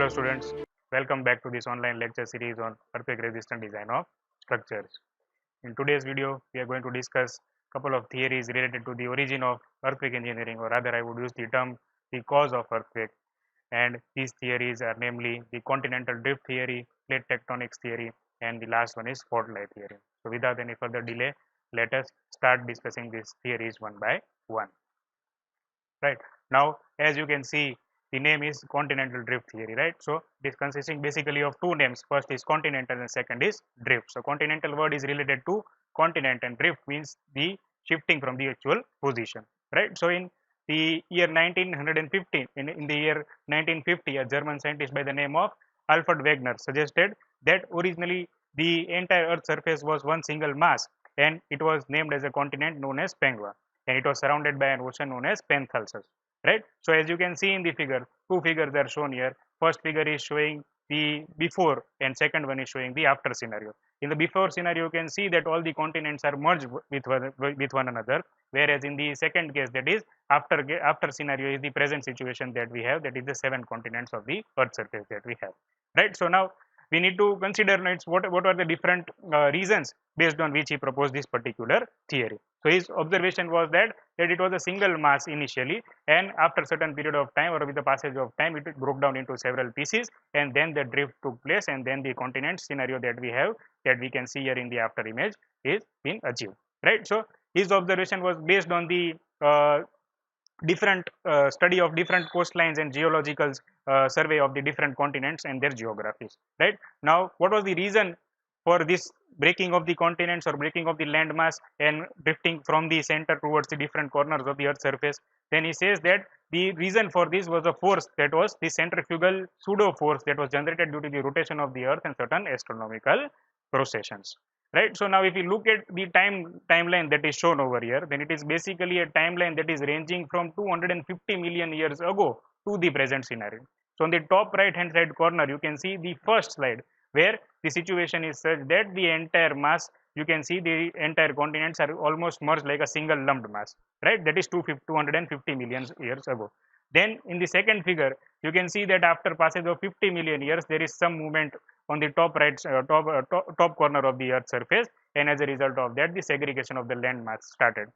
Hello students, welcome back to this online lecture series on earthquake resistant design of structures. In today's video, we are going to discuss a couple of theories related to the origin of earthquake engineering, or rather I would use the term the cause of earthquake. And these theories are namely the continental drift theory, plate tectonics theory, and the last one is fault line theory. So without any further delay, let us start discussing these theories one by one. Right now, as you can see, the name is continental drift theory, right? So it is consisting basically of two names. First is continental and second is drift. So continental word is related to continent and drift means the shifting from the actual position, right? So in the year 1915, in the year 1950, a German scientist by the name of Alfred Wegener suggested that originally the entire Earth's surface was one single mass and it was named as a continent known as Pangea, and it was surrounded by an ocean known as Panthalsus, right? So as you can see in the figure, two figures are shown here. First figure is showing the before and second one is showing the after scenario. In the before scenario, you can see that all the continents are merged with one another, whereas in the second case, that is after scenario, is the present situation that we have, that is the 7 continents of the earth surface that we have, right? So now we need to consider what are the different reasons based on which he proposed this particular theory. So his observation was that it was a single mass initially, and after certain period of time or with the passage of time, it broke down into several pieces, and then the drift took place, and then the continent scenario that we have, that we can see here in the after image, is being achieved, right? So his observation was based on the different study of different coastlines and geological survey of the different continents and their geographies, right? Now what was the reason for this breaking of the continents or breaking of the landmass and drifting from the center towards the different corners of the earth surface? Then he says that the reason for this was a force, that was the centrifugal pseudo force that was generated due to the rotation of the earth and certain astronomical processions, right? So now if you look at the timeline that is shown over here, then it is basically a timeline that is ranging from 250 million years ago to the present scenario. So on the top right hand side corner, you can see the first slide where the situation is such that the entire mass, you can see the entire continents are almost merged like a single lumped mass, right? That is 250 million years ago. Then in the second figure, you can see that after passage of 50 million years, there is some movement on the top right top corner of the earth surface, and as a result of that, the segregation of the land mass started.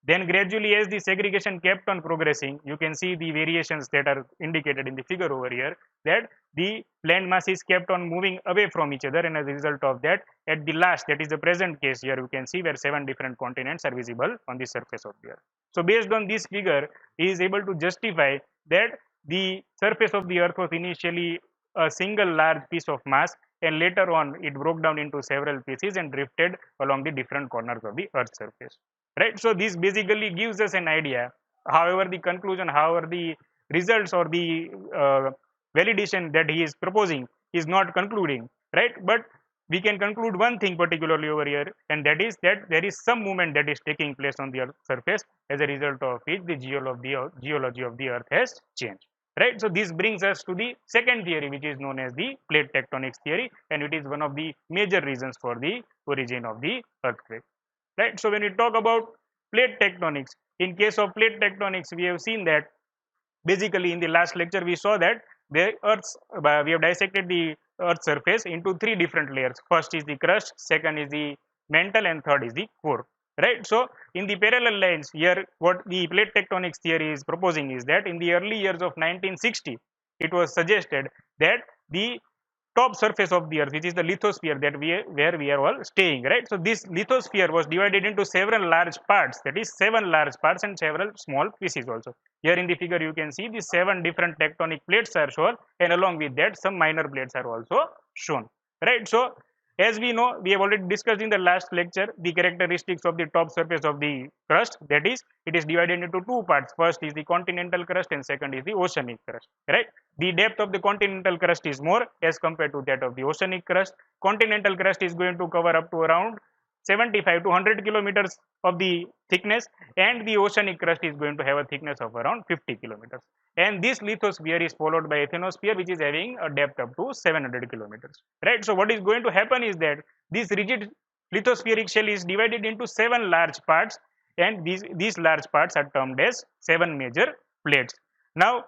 Then gradually, as the segregation kept on progressing, you can see the variations that are indicated in the figure over here, that the land masses kept on moving away from each other, and as a result of that, at the last, that is the present case here, you can see where 7 different continents are visible on the surface of the earth. So based on this figure, he is able to justify that the surface of the earth was initially a single large piece of mass, and later on it broke down into several pieces and drifted along the different corners of the earth surface, right? So this basically gives us an idea. However, the conclusion, however the results or the validation that he is proposing is not concluding, right? But we can conclude one thing particularly over here, and that is that there is some movement that is taking place on the earth surface, as a result of which the geology of the earth has changed, right? So this brings us to the second theory, which is known as the plate tectonics theory, and it is one of the major reasons for the origin of the earthquake, right? So when we talk about plate tectonics, in case of plate tectonics, we have seen that basically in the last lecture we saw that the earth's we have dissected the earth's surface into 3 different layers. First is the crust, second is the mantle, and third is the core, right? So in the parallel lines here, what the plate tectonics theory is proposing is that in the early years of 1960, it was suggested that the top surface of the earth, which is the lithosphere, that where we are all staying, right? So this lithosphere was divided into several large parts, that is 7 large parts and several small pieces also. Here in the figure you can see the 7 different tectonic plates are shown, and along with that some minor plates are also shown, right? So as we know, we have already discussed in the last lecture the characteristics of the top surface of the crust, that is it is divided into 2 parts. First is the continental crust and second is the oceanic crust, right? The depth of the continental crust is more as compared to that of the oceanic crust. Continental crust is going to cover up to around 75 to 100 kilometers of the thickness, and the oceanic crust is going to have a thickness of around 50 kilometers. And this lithosphere is followed by asthenosphere, which is having a depth up to 700 kilometers, right? So what is going to happen is that this rigid lithospheric shell is divided into 7 large parts, and these large parts are termed as 7 major plates. Now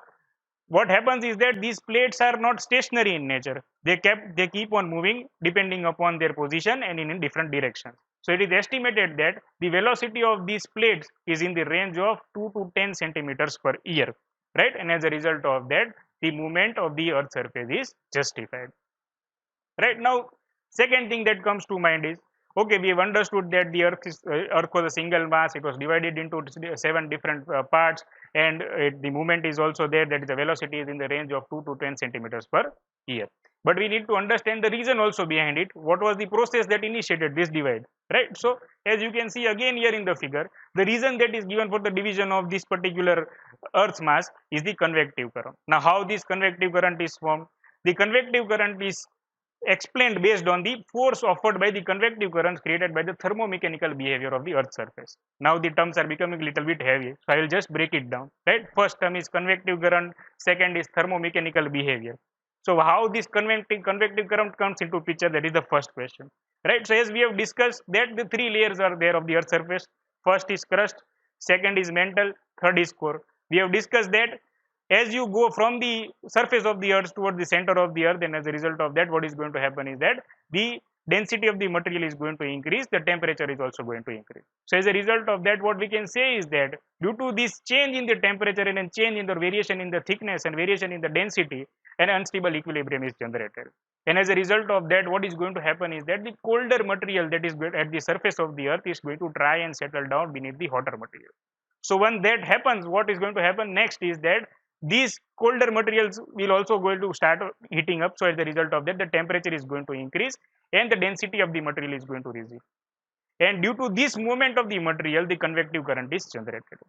what happens is that these plates are not stationary in nature. They keep on moving depending upon their position and in different directions. So it is estimated that the velocity of these plates is in the range of 2 to 10 centimeters per year, right? And as a result of that, the movement of the earth surface is justified. Right now, second thing that comes to mind is, okay, we have understood that the earth was a single mass. It was divided into 7 different parts, and the movement is also there, that is the velocity is in the range of 2 to 10 centimeters per year. But we need to understand the reason also behind it. What was the process that initiated this divide, right? So as you can see again here in the figure, the reason that is given for the division of this particular earth's mass is the convective current. Now how this convective current is formed? The convective current is explained based on the force offered by the convective currents created by the thermomechanical behavior of the earth's surface. Now the terms are becoming a little bit heavy, so I will just break it down, right? First term is convective current, second is thermomechanical behavior. So how this convective current comes into picture, that is the first question, right? So as we have discussed that the 3 layers are there of the earth's surface. First is crust, second is mantle, third is core. We have discussed that as you go from the surface of the earth towards the center of the earth, and as a result of that, what is going to happen is that the density of the material is going to increase, the temperature is also going to increase. So as a result of that, what we can say is that due to this change in the temperature and change in the variation in the thickness and variation in the density, an unstable equilibrium is generated. And as a result of that, what is going to happen is that the colder material that is at the surface of the earth is going to try and settle down beneath the hotter material. So when that happens, what is going to happen next is that these colder materials will also going to start heating up. So as a result of that, the temperature is going to increase and the density of the material is going to reduce. And due to this movement of the material, the convective current is generated,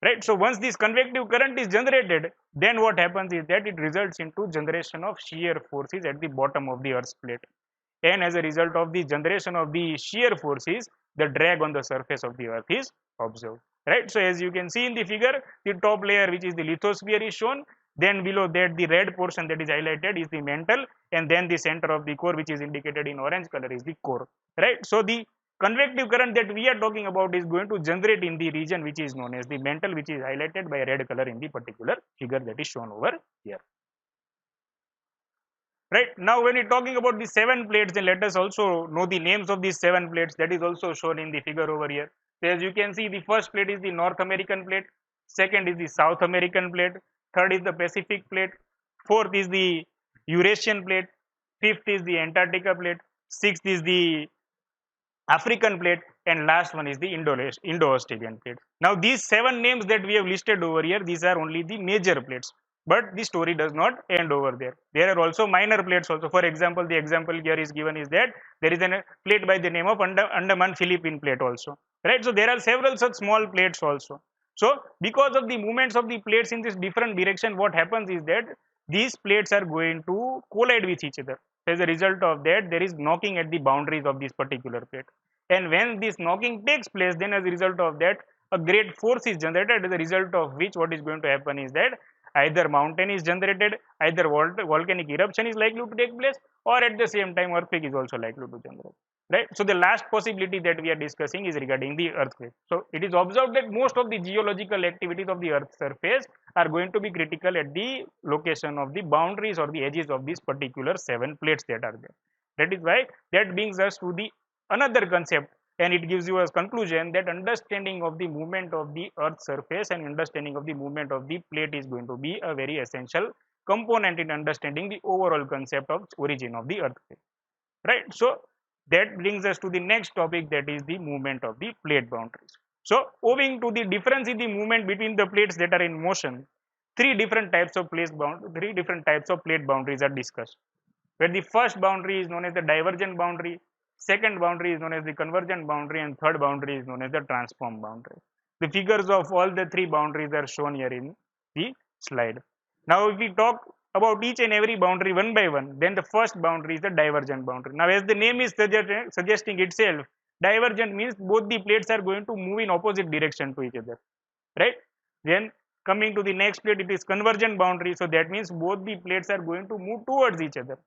right? So once this convective current is generated, then what happens is that it results into generation of shear forces at the bottom of the earth's plate. And as a result of the generation of the shear forces, the drag on the surface of the earth is observed, right? So as you can see in the figure, the top layer, which is the lithosphere, is shown. Then below that, the red portion that is highlighted is the mantle, and then the center of the core, which is indicated in orange color, is the core, right? So the convective current that we are talking about is going to generate in the region which is known as the mantle, which is highlighted by red color in the particular figure that is shown over here. Right now, when we're talking about the 7 plates, then let us also know the names of these 7 plates. That is also shown in the figure over here. So as you can see, the first plate is the North American plate, second is the South American plate, third is the Pacific plate, fourth is the Eurasian plate, fifth is the Antarctica plate, sixth is the African plate, and last one is the Indo-Australian plate. Now these 7 names that we have listed over here, these are only the major plates. But the story does not end over there. There are also minor plates also. For example, the example here is given is that there is a plate by the name of Andaman Philippine plate also. Right? So there are several such small plates also. So because of the movements of the plates in this different direction, what happens is that these plates are going to collide with each other. As a result of that, there is knocking at the boundaries of this particular plate. And when this knocking takes place, then as a result of that, a great force is generated, as a result of which what is going to happen is that either mountain is generated, either volcanic eruption is likely to take place, or at the same time earthquake is also likely to generate. Right? So the last possibility that we are discussing is regarding the earthquake. So it is observed that most of the geological activities of the earth's surface are going to be critical at the location of the boundaries or the edges of these particular 7 plates that are there. That is why that brings us to the another concept, and it gives you a conclusion that understanding of the movement of the earth's surface and understanding of the movement of the plate is going to be a very essential component in understanding the overall concept of origin of the earthquake, right? So that brings us to the next topic, that is the movement of the plate boundaries. So owing to the difference in the movement between the plates that are in motion, three different types of plate boundaries are discussed, where the first boundary is known as the divergent boundary, second boundary is known as the convergent boundary, and third boundary is known as the transform boundary. The figures of all the 3 boundaries are shown here in the slide. Now if we talk about each and every boundary one by one, then the first boundary is the divergent boundary. Now as the name is suggesting itself, divergent means both the plates are going to move in opposite direction to each other, right? Then coming to the next plate, it is convergent boundary, so that means both the plates are going to move towards each other.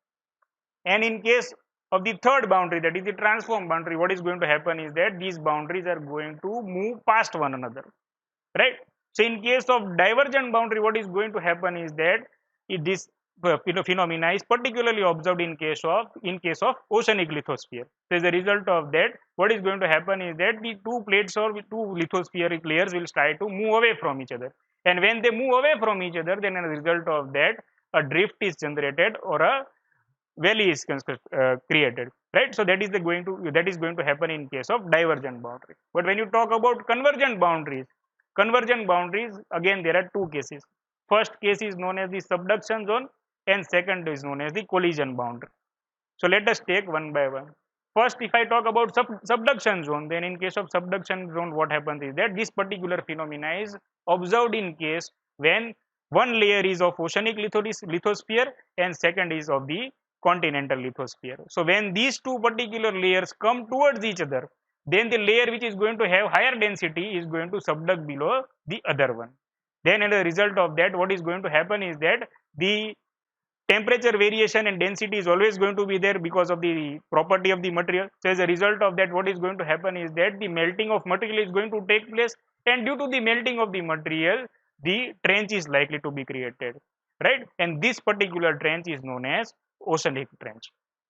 And in case of the third boundary, that is the transform boundary, what is going to happen is that these boundaries are going to move past one another, right? So in case of divergent boundary, what is going to happen is that this phenomena is particularly observed in case of oceanic lithosphere. So as a result of that, what is going to happen is that the two plates or the two lithospheric layers will try to move away from each other, and when they move away from each other, then as a result of that, a drift is generated or a valley is created, right? So that is going to happen in case of divergent boundary. But when you talk about convergent boundaries, again there are two cases. First case is known as the subduction zone, and second is known as the collision boundary. So let us take one by one. First, if I talk about subduction zone, then in case of subduction zone, what happens is that this particular phenomena is observed in case when one layer is of oceanic lithosphere and second is of the continental lithosphere. So when these two particular layers come towards each other, then the layer which is going to have higher density is going to subduct below the other one. Then as a result of that, what is going to happen is that the temperature variation and density is always going to be there because of the property of the material. So as a result of that, what is going to happen is that the melting of material is going to take place, and due to the melting of the material, the trench is likely to be created, right? And this particular trench is known as oceanic trench,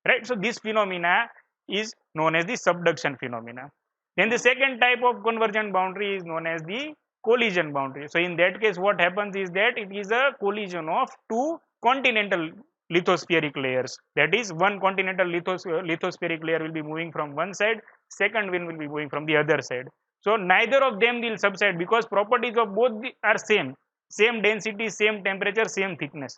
right? So this phenomena is known as the subduction phenomena. Then the second type of convergent boundary is known as the collision boundary. So in that case, what happens is that it is a collision of two continental lithospheric layers. That is, one continental lithospheric layer will be moving from one side, second one will be moving from the other side. So neither of them will subside because properties of both are same density, same temperature, same thickness,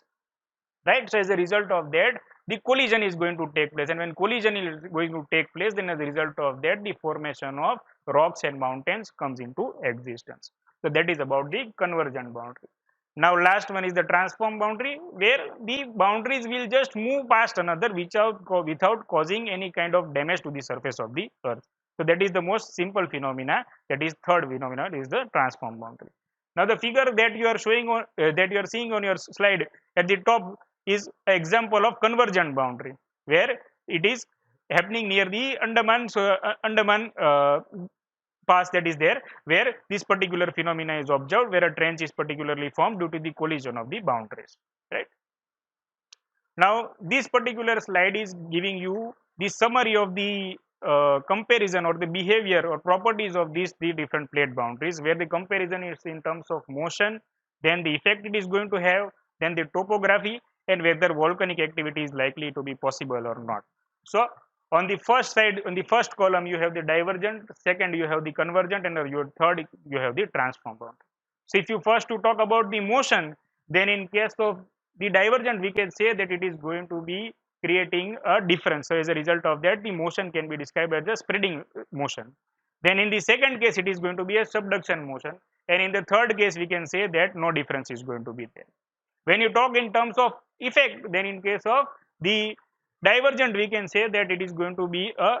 right? So as a result of that, the collision is going to take place, and when collision is going to take place, then as a result of that, the formation of rocks and mountains comes into existence. So that is about the convergent boundary. Now last one is the transform boundary, where the boundaries will just move past another without causing any kind of damage to the surface of the earth. So that is the most simple phenomena, that is third phenomena, is the transform boundary. Now the figure that you are showing on that you are seeing on your slide at the top is an example of convergent boundary, where it is happening near the Andaman pass that is there, where this particular phenomena is observed, where a trench is particularly formed due to the collision of the boundaries, right? Now this particular slide is giving you the summary of the comparison or the behavior or properties of these three different plate boundaries, where the comparison is in terms of motion, then the effect it is going to have, then the topography, and whether volcanic activity is likely to be possible or not. So on the first side, on the first column, you have the divergent, second you have the convergent, and your third you have the transform boundary. So if you first to talk about the motion, then in case of the divergent, we can say that it is going to be creating a difference. So as a result of that, the motion can be described as a spreading motion. Then in the second case, it is going to be a subduction motion, and in the third case, we can say that no difference is going to be there. When you talk in terms of effect, then in case of the divergent, we can say that it is going to be a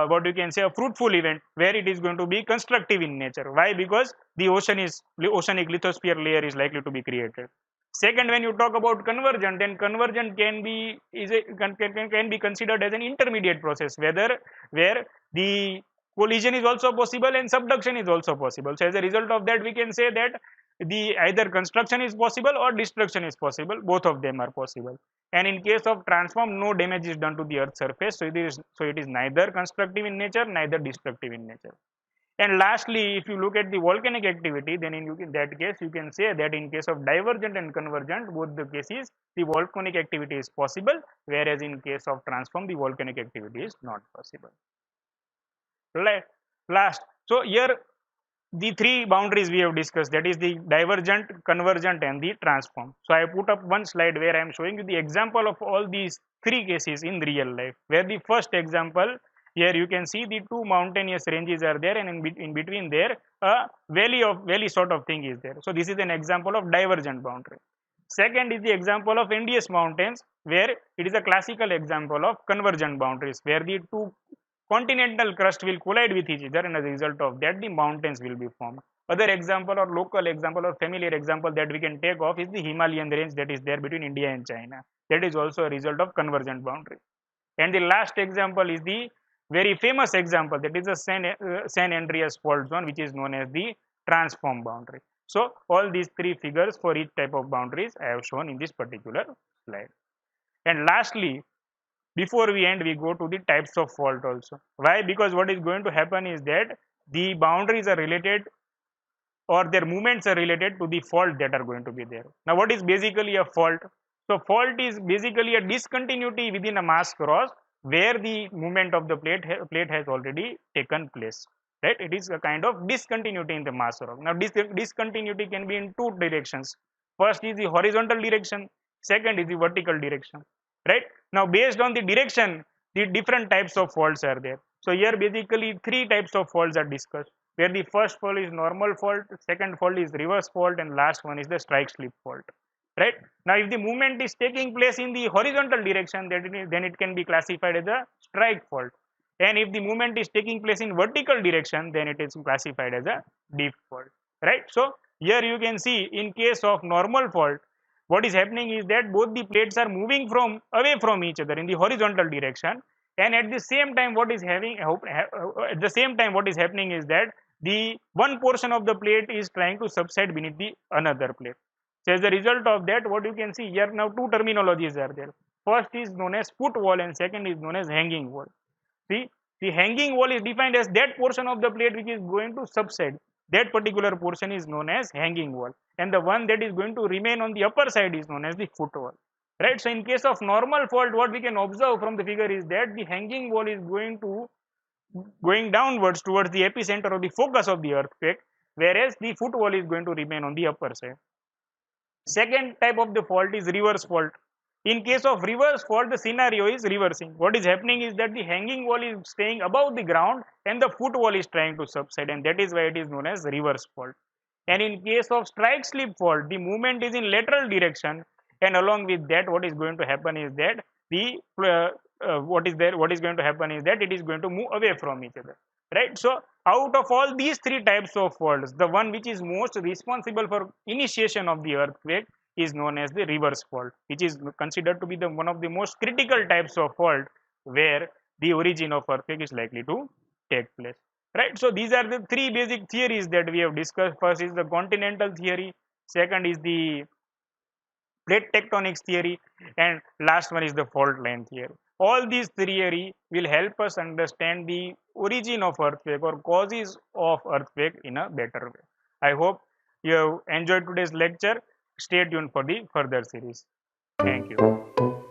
what you can say a fruitful event, where it is going to be constructive in nature. Why? Because the oceanic lithosphere layer is likely to be created. Second, when you talk about convergent, then convergent can be can be considered as an intermediate process, where the collision is also possible and subduction is also possible. So as a result of that, we can say that the either construction is possible or destruction is possible. Both of them are possible. And in case of transform, no damage is done to the earth's surface. So it is neither constructive in nature, neither destructive in nature. And lastly, if you look at the volcanic activity, then in that case, you can say that in case of divergent and convergent, both the cases, the volcanic activity is possible, whereas in case of transform, the volcanic activity is not possible. Last, so here the three boundaries we have discussed, that is the divergent, convergent, and the transform. So I put up one slide where I am showing you the example of all these three cases in real life, where the first example, here you can see the two mountainous ranges are there, and in between there a valley sort of thing is there. So this is an example of divergent boundary. Second is the example of Andes mountains, where it is a classical example of convergent boundaries, where the two continental crust will collide with each other, and as a result of that, the mountains will be formed. Other example or local example or familiar example that we can take off is the Himalayan range that is there between India and China. That is also a result of convergent boundary. And the last example is the very famous example, that is the San Andreas fault zone, which is known as the transform boundary. So all these three figures for each type of boundaries I have shown in this particular slide. And lastly, before we end, we go to the types of fault also. Why? Because what is going to happen is that the boundaries are related, or their movements are related to the fault that are going to be there. Now what is basically a fault? So fault is basically a discontinuity within a mass cross where the movement of the plate has already taken place, right? It is a kind of discontinuity in the mass cross. Now this discontinuity can be in two directions. First is the horizontal direction, second is the vertical direction, right? Now based on the direction, the different types of faults are there. So here basically three types of faults are discussed, where the first fault is normal fault, second fault is reverse fault, and last one is the strike slip fault, right? Now if the movement is taking place in the horizontal direction, then it can be classified as a strike fault, and if the movement is taking place in vertical direction, then it is classified as a dip fault, right? So here you can see, in case of normal fault, what is happening is that both the plates are moving from away from each other in the horizontal direction, and at the same time what is happening is that the one portion of the plate is trying to subside beneath the another plate. So as a result of that, what you can see here, now two terminologies are there. First is known as foot wall and second is known as hanging wall. See, the hanging wall is defined as that portion of the plate which is going to subside. That particular portion is known as hanging wall, and the one that is going to remain on the upper side is known as the foot wall, right? So in case of normal fault, what we can observe from the figure is that the hanging wall is going downwards towards the epicenter or the focus of the earthquake, whereas the foot wall is going to remain on the upper side. Second type of the fault is reverse fault. In case of reverse fault, the scenario is reversing. What is happening is that the hanging wall is staying above the ground and the foot wall is trying to subside, and that is why it is known as reverse fault. And in case of strike slip fault, the movement is in lateral direction, and along with that, what is going to happen is that the what is going to happen is that it is going to move away from each other, right? So out of all these three types of faults, the one which is most responsible for initiation of the earthquake is known as the reverse fault, which is considered to be the one of the most critical types of fault where the origin of earthquake is likely to take place, right? So these are the three basic theories that we have discussed. First is the continental theory, second is the plate tectonics theory, and last one is the fault line theory. All these theory will help us understand the origin of earthquake or causes of earthquake in a better way. I hope you have enjoyed today's lecture. Stay tuned for the further series. Thank you.